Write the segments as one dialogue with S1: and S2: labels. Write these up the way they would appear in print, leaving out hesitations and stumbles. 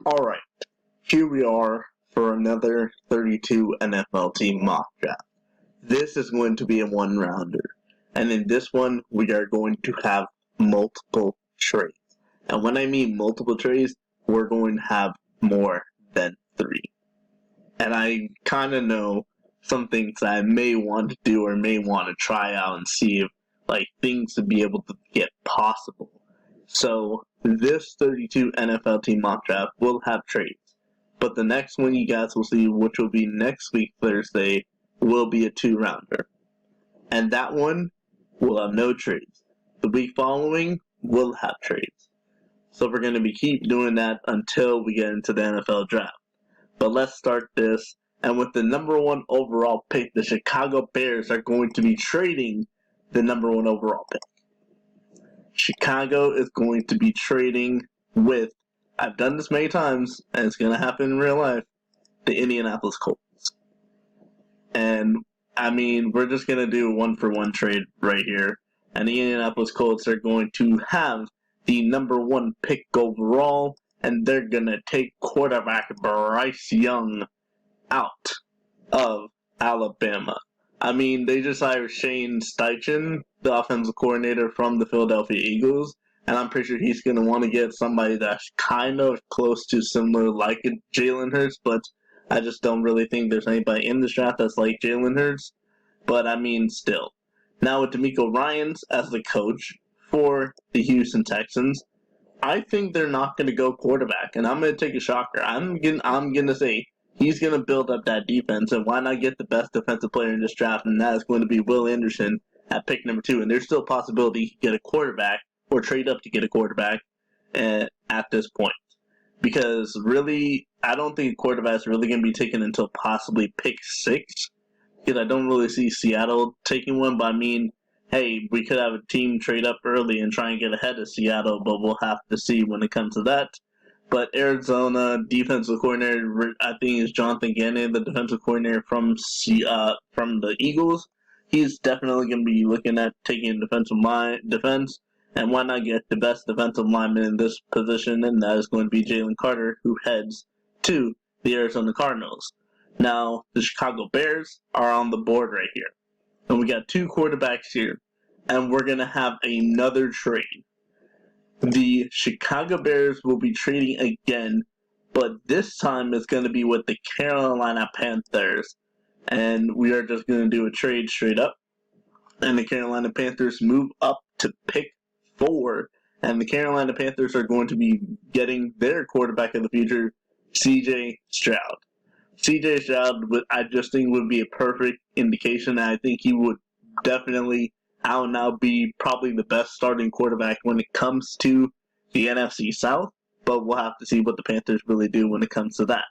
S1: Alright, here we are for another 32 NFL team mock draft. This is going to be a one-rounder, and in this one, we are going to have multiple trades. And when I mean multiple trades, we're going to have more than 3. And I kind of know some things that I may want to do or may want to try out and see if things to be able to get possible. So this 32 NFL team mock draft will have trades, but the next one you guys will see, which will be next week Thursday, will be a 2-rounder, and that one will have no trades. The week following will have trades. So we're going to keep doing that until we get into the NFL draft. But let's start this, and with the number 1 overall pick, the Chicago Bears are going to be trading the number 1 overall pick. Chicago is going to be trading with, I've done this many times, and it's going to happen in real life, the Indianapolis Colts. And, we're just going to do a 1-for-1 trade right here. And the Indianapolis Colts are going to have the number 1 pick overall, and they're going to take quarterback Bryce Young out of Alabama. They just hired Shane Steichen, the offensive coordinator from the Philadelphia Eagles, and I'm pretty sure he's going to want to get somebody that's kind of close to similar like Jalen Hurts, but I just don't really think there's anybody in this draft that's like Jalen Hurts. But still. Now with DeMeco Ryans as the coach for the Houston Texans, I think they're not going to go quarterback, and I'm going to take a shocker. I'm going to say he's going to build up that defense, and why not get the best defensive player in this draft, and that is going to be Will Anderson at pick number 2. And there's still a possibility he can get a quarterback or trade up to get a quarterback at this point. Because really, I don't think a quarterback is really going to be taken until possibly pick 6. Because I don't really see Seattle taking one, but hey, we could have a team trade up early and try and get ahead of Seattle, but we'll have to see when it comes to that. But Arizona defensive coordinator, I think, is Jonathan Gannon, the defensive coordinator from the Eagles. He's definitely going to be looking at taking defense, and why not get the best defensive lineman in this position, and that is going to be Jalen Carter, who heads to the Arizona Cardinals. Now, the Chicago Bears are on the board right here, and we got 2 quarterbacks here, and we're going to have another trade. The Chicago Bears will be trading again, but this time it's going to be with the Carolina Panthers. And we are just going to do a trade straight up. And the Carolina Panthers move up to pick 4. And the Carolina Panthers are going to be getting their quarterback of the future, C.J. Stroud. C.J. Stroud, I just think, would be a perfect indication. And I think he would definitely out now be probably the best starting quarterback when it comes to the NFC South, but we'll have to see what the Panthers really do when it comes to that.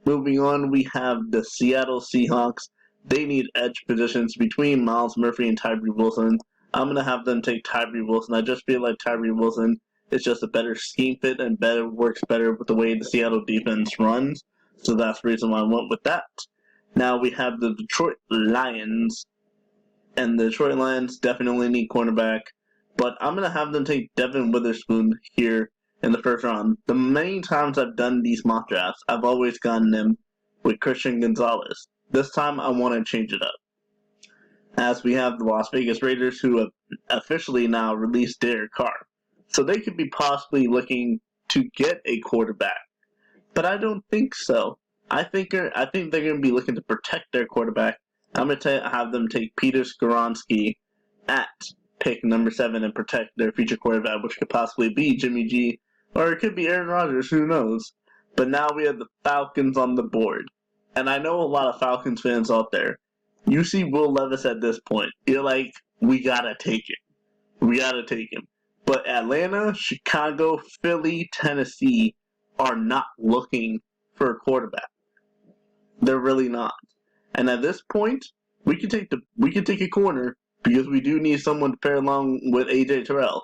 S1: Moving on, we have the Seattle Seahawks. They need edge positions between Myles Murphy and Tyree Wilson. I'm going to have them take Tyree Wilson. I just feel like Tyree Wilson is just a better scheme fit and works better with the way the Seattle defense runs, so that's the reason why I went with that. Now we have the Detroit Lions. And the Detroit Lions definitely need cornerback, but I'm going to have them take Devin Witherspoon here in the first round. The many times I've done these mock drafts, I've always gotten them with Christian Gonzalez. This time I want to change it up, as we have the Las Vegas Raiders, who have officially now released Derek Carr. So they could be possibly looking to get a quarterback, but I don't think so. I think they're going to be looking to protect their quarterback. I'm going to have them take Peter Skoronski at pick number 7 and protect their future quarterback, which could possibly be Jimmy G, or it could be Aaron Rodgers, who knows. But now we have the Falcons on the board. And I know a lot of Falcons fans out there. You see Will Levis at this point. You're like, we got to take it. We got to take him. But Atlanta, Chicago, Philly, Tennessee are not looking for a quarterback. They're really not. And at this point, we can take a corner because we do need someone to pair along with AJ Terrell.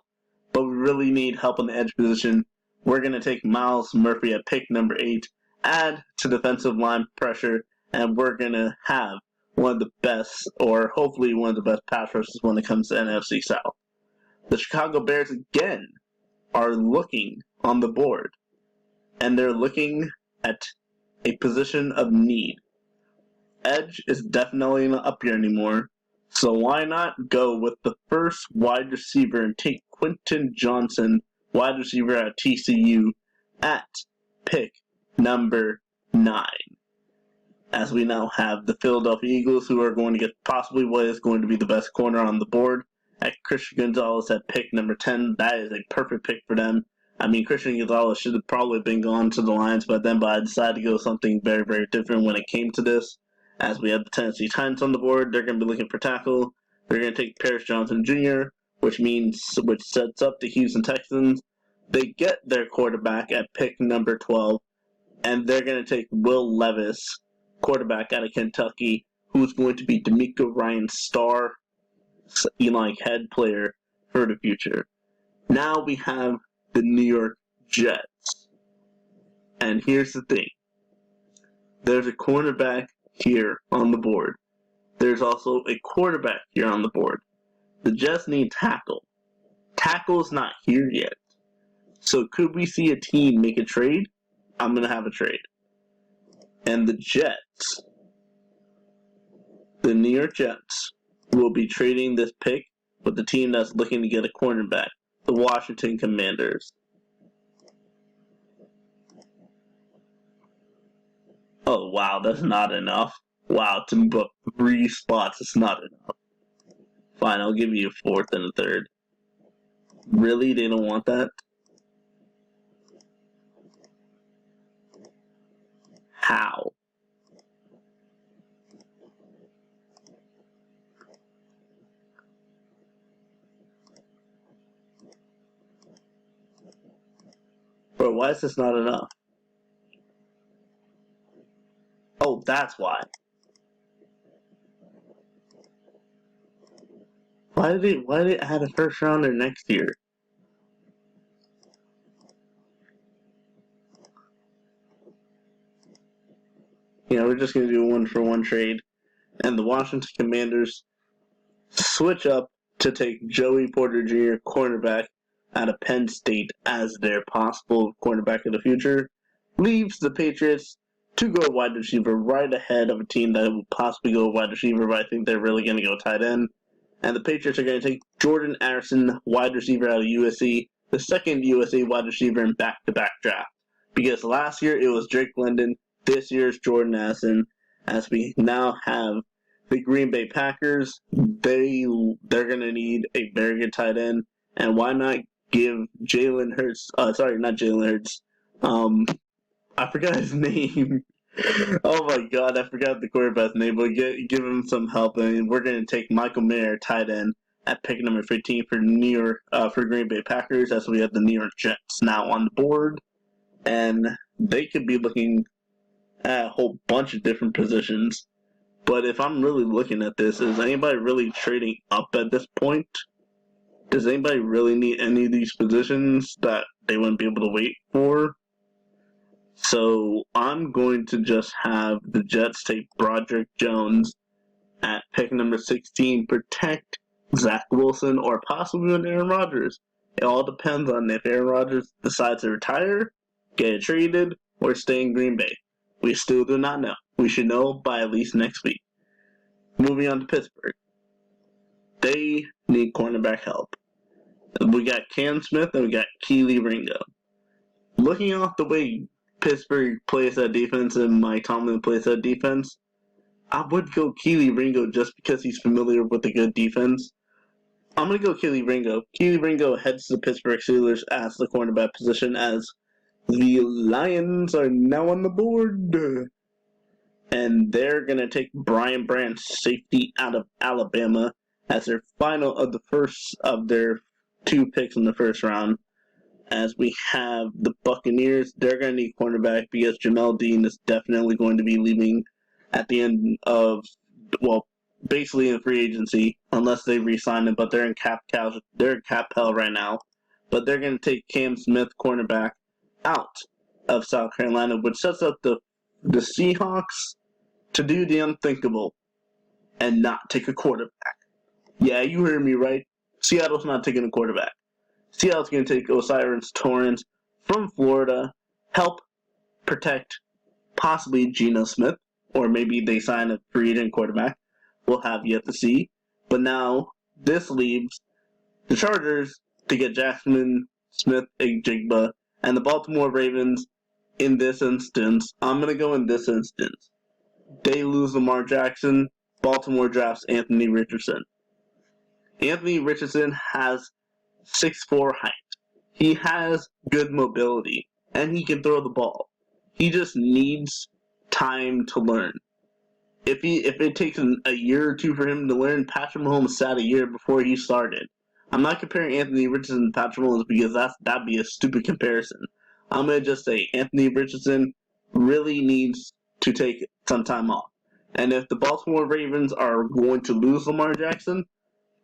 S1: But we really need help on the edge position. We're going to take Myles Murphy at pick number 8, add to defensive line pressure, and we're going to have one of the best, or hopefully one of the best pass rushes when it comes to NFC South. The Chicago Bears again are looking on the board. and they're looking at a position of need. Edge is definitely not up here anymore, so why not go with the first wide receiver and take Quentin Johnson, wide receiver at TCU, at pick number 9. As we now have the Philadelphia Eagles, who are going to get possibly what is going to be the best corner on the board, at Christian Gonzalez at pick number 10. That is a perfect pick for them. I mean, Christian Gonzalez should have probably been gone to the Lions by then, but I decided to go something very, very different when it came to this. As we have the Tennessee Titans on the board, they're going to be looking for tackle. They're going to take Paris Johnson Jr., which sets up the Houston Texans. They get their quarterback at pick number 12, and they're going to take Will Levis, quarterback out of Kentucky, who's going to be DeMeco Ryans' star, head player for the future. Now we have the New York Jets. And here's the thing. There's a cornerback here on the board. There's also a quarterback here on the board. The Jets need tackle. Tackle's not here yet. So could we see a team make a trade? I'm going to have a trade. And the Jets, the New York Jets, will be trading this pick with the team that's looking to get a cornerback, the Washington Commanders. Oh, wow, that's not enough. Wow, to move up 3 spots is not enough. Fine, I'll give you a 4th and a 3rd. Really? They don't want that? How? Bro, why is this not enough? Oh, that's why. Why did it add a first rounder next year? We're just going to do a 1-for-1 trade. And the Washington Commanders switch up to take Joey Porter Jr., cornerback out of Penn State, as their possible cornerback of the future. Leaves the Patriots to go wide receiver right ahead of a team that will possibly go wide receiver, but I think they're really going to go tight end. And the Patriots are going to take Jordan Addison, wide receiver out of USC, the second USC wide receiver in back-to-back draft. Because last year it was Drake London, this year's Jordan Addison. As we now have the Green Bay Packers, they're going to need a very good tight end. And why not give Jalen Hurts, not Jalen Hurts, I forgot his name. Oh my god, I forgot the quarterback's name, but give him some help. And we're going to take Michael Mayer, tight end, at pick number 15 for Green Bay Packers, as we have the New York Jets now on the board. And they could be looking at a whole bunch of different positions. But if I'm really looking at this, is anybody really trading up at this point? Does anybody really need any of these positions that they wouldn't be able to wait for? So I'm going to just have the Jets take Broderick Jones at pick number 16, protect Zach Wilson, or possibly Aaron Rodgers. It all depends on if Aaron Rodgers decides to retire, get traded, or stay in Green Bay. We still do not know. We should know by at least next week. Moving on to Pittsburgh. They need cornerback help. We got Cam Smith and we got Kelee Ringo. Looking off the way Pittsburgh plays that defense and Mike Tomlin plays that defense, I would go Kelee Ringo just because he's familiar with a good defense. I'm going to go Kelee Ringo. Kelee Ringo heads to the Pittsburgh Steelers as the cornerback position, as the Lions are now on the board. And they're going to take Brian Branch, safety out of Alabama, as their final of the first of their 2 picks in the first round. As we have the Buccaneers, they're going to need cornerback because Jamel Dean is definitely going to be leaving at the end of, basically in free agency, unless they re-sign him, but they're in cap hell right now. But they're going to take Cam Smith, cornerback, out of South Carolina, which sets up the Seahawks to do the unthinkable and not take a quarterback. Yeah, you heard me right. Seattle's not taking a quarterback. Seattle's going to take O'Cyrus Torrence from Florida, help protect possibly Geno Smith, or maybe they sign a free agent quarterback. We'll have yet to see. But now this leaves the Chargers to get Jackson Smith-Njigba, and the Baltimore Ravens in this instance. I'm going to go in this instance. They lose Lamar Jackson. Baltimore drafts Anthony Richardson. Anthony Richardson has 6'4" height. He has good mobility, and he can throw the ball. He just needs time to learn. If it takes a year or two for him to learn, Patrick Mahomes sat a year before he started. I'm not comparing Anthony Richardson to Patrick Mahomes because that'd be a stupid comparison. I'm going to just say Anthony Richardson really needs to take some time off. And if the Baltimore Ravens are going to lose Lamar Jackson,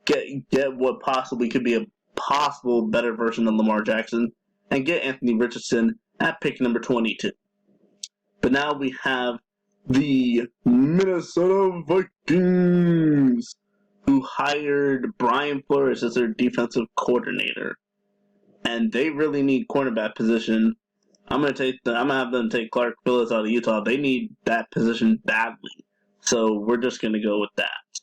S1: get what possibly could be a possible better version of Lamar Jackson, and get Anthony Richardson at pick number 22. But now we have the Minnesota Vikings, who hired Brian Flores as their defensive coordinator, and they really need cornerback position. I'm gonna have them take Clark Phillips out of Utah. They need that position badly, so we're just gonna go with that.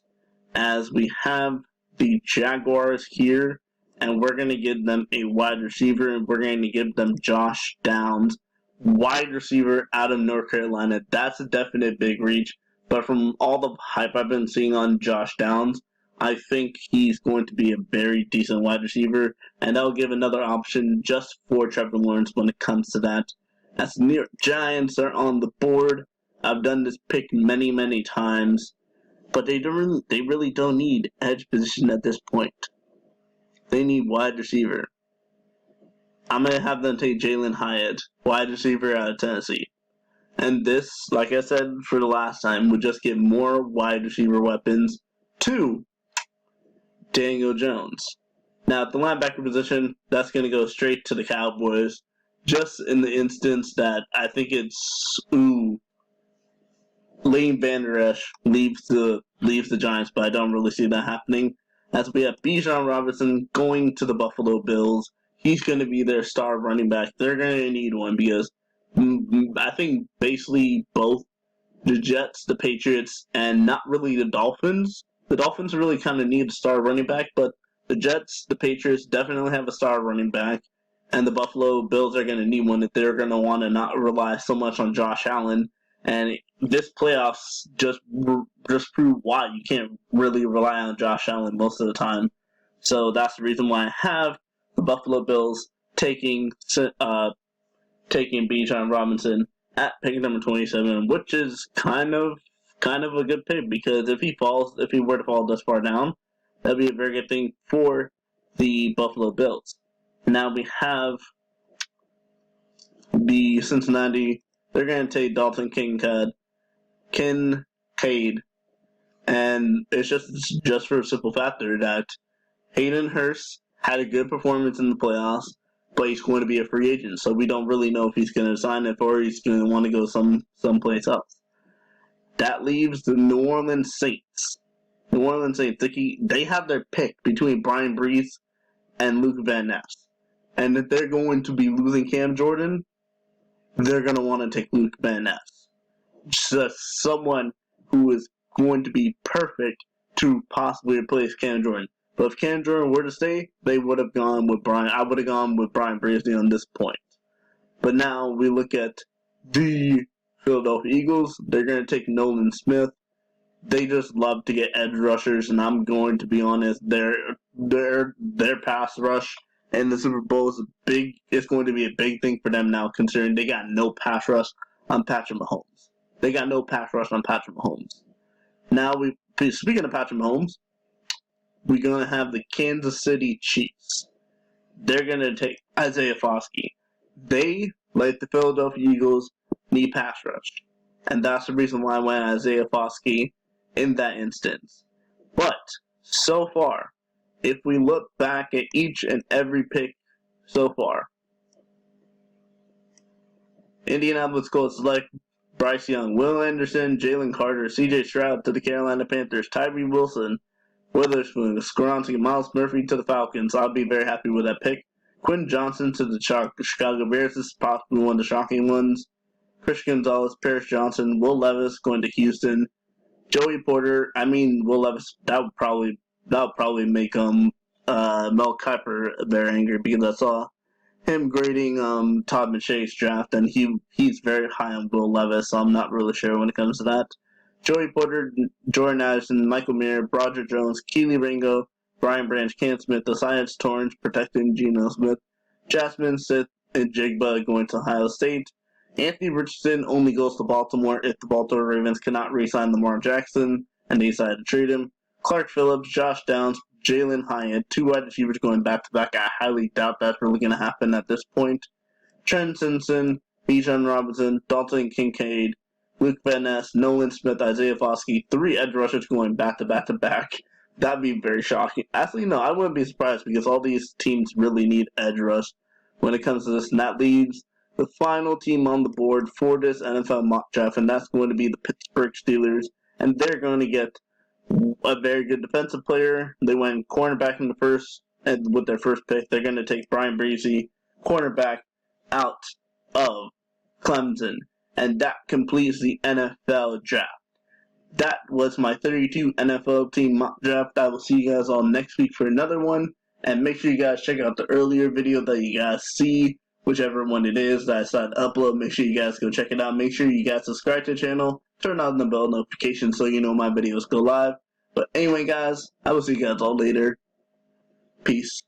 S1: As we have the Jaguars here, and we're gonna give them a wide receiver, and we're going to give them Josh Downs, wide receiver out of North Carolina. That's a definite big reach, but from all the hype I've been seeing on Josh Downs, I think he's going to be a very decent wide receiver, and that'll give another option just for Trevor Lawrence when it comes to that. As the New York Giants are on the board, I've done this pick many, many times, but they really don't need edge position at this point. They need wide receiver. I'm going to have them take Jalen Hyatt, wide receiver out of Tennessee. And this, like I said for the last time, would just give more wide receiver weapons to Daniel Jones. Now, at the linebacker position, that's going to go straight to the Cowboys, just in the instance that I think it's Leighton Vander Esch leaves the Giants, but I don't really see that happening. As we have Bijan Robinson going to the Buffalo Bills. He's going to be their star running back. They're going to need one because I think basically both the Jets, the Patriots, and not really the Dolphins. The Dolphins really kind of need a star running back, but the Jets, the Patriots definitely have a star running back, and the Buffalo Bills are going to need one if they're going to want to not rely so much on Josh Allen. And this playoffs just prove why you can't really rely on Josh Allen most of the time. So that's the reason why I have the Buffalo Bills taking Bijan Robinson at pick number 27, which is kind of a good pick because if he were to fall this far down, that'd be a very good thing for the Buffalo Bills. Now we have the Cincinnati. They're going to take Dalton Kincaid, and it's just for a simple factor that Hayden Hurst had a good performance in the playoffs, but he's going to be a free agent, so we don't really know if he's going to sign it or he's going to want to go someplace else. That leaves the New Orleans Saints. They have their pick between Brian Brees and Luke Van Ness. And if they're going to be losing Cam Jordan, they're going to want to take Luke Van Ness. Just someone who is going to be perfect to possibly replace Cam Jordan. But if Cam Jordan were to stay, they would have gone with Brian. I would have gone with Brian Breesley on this point. But now we look at the Philadelphia Eagles. They're going to take Nolan Smith. They just love to get edge rushers, and I'm going to be honest, their pass rush in the Super Bowl is big. It's going to be a big thing for them now, considering they got no pass rush on Patrick Mahomes. Now, speaking of Patrick Mahomes, we're going to have the Kansas City Chiefs. They're going to take Isaiah Foskey. They, like the Philadelphia Eagles, need pass rush. And that's the reason why I went Isaiah Foskey in that instance. But, so far, if we look back at each and every pick so far, Indianapolis Colts select Bryce Young, Will Anderson, Jalen Carter, C.J. Stroud to the Carolina Panthers, Tyree Wilson, Witherspoon, Skoronski, Miles Murphy to the Falcons. I'll be very happy with that pick. Quentin Johnson to the Chicago Bears. This is possibly one of the shocking ones. Christian Gonzalez, Paris Johnson, Will Levis going to Houston, Joey Porter. I mean, Will Levis. That would probably make Mel Kiper very angry because I saw him grading Todd McShay's draft, and he's very high on Will Levis, so I'm not really sure when it comes to that. Joey Porter, Jordan Addison, Michael Mayer, Broderick Jones, Keely Ringo, Brian Branch, Cam Smith, the Science Torrance protecting Geno Smith, Jasmine Sith, and Jigba going to Ohio State. Anthony Richardson only goes to Baltimore if the Baltimore Ravens cannot re-sign Lamar Jackson, and they decide to trade him. Clark Phillips, Josh Downs, Jalen Hyatt, 2 wide receivers going back-to-back. I highly doubt that's really going to happen at this point. Trent Simpson, Bijan Robinson, Dalton Kincaid, Luke Van Ness, Nolan Smith, Isaiah Foskey, 3 edge rushers going back-to-back. That'd be very shocking. Actually, no, I wouldn't be surprised because all these teams really need edge rush when it comes to this. And that leaves the final team on the board for this NFL mock draft, and that's going to be the Pittsburgh Steelers. And they're going to get a very good defensive player. They went cornerback in the first, and with their first pick, they're going to take Brian Breezy, cornerback, out of Clemson. And that completes the NFL draft. That was my 32 NFL team mock draft. I will see you guys all next week for another one. And make sure you guys check out the earlier video that you guys see, whichever one it is that I decided to upload. Make sure you guys go check it out. Make sure you guys subscribe to the channel. Turn on the bell notification so you know my videos go live. But anyway, guys, I will see you guys all later. Peace.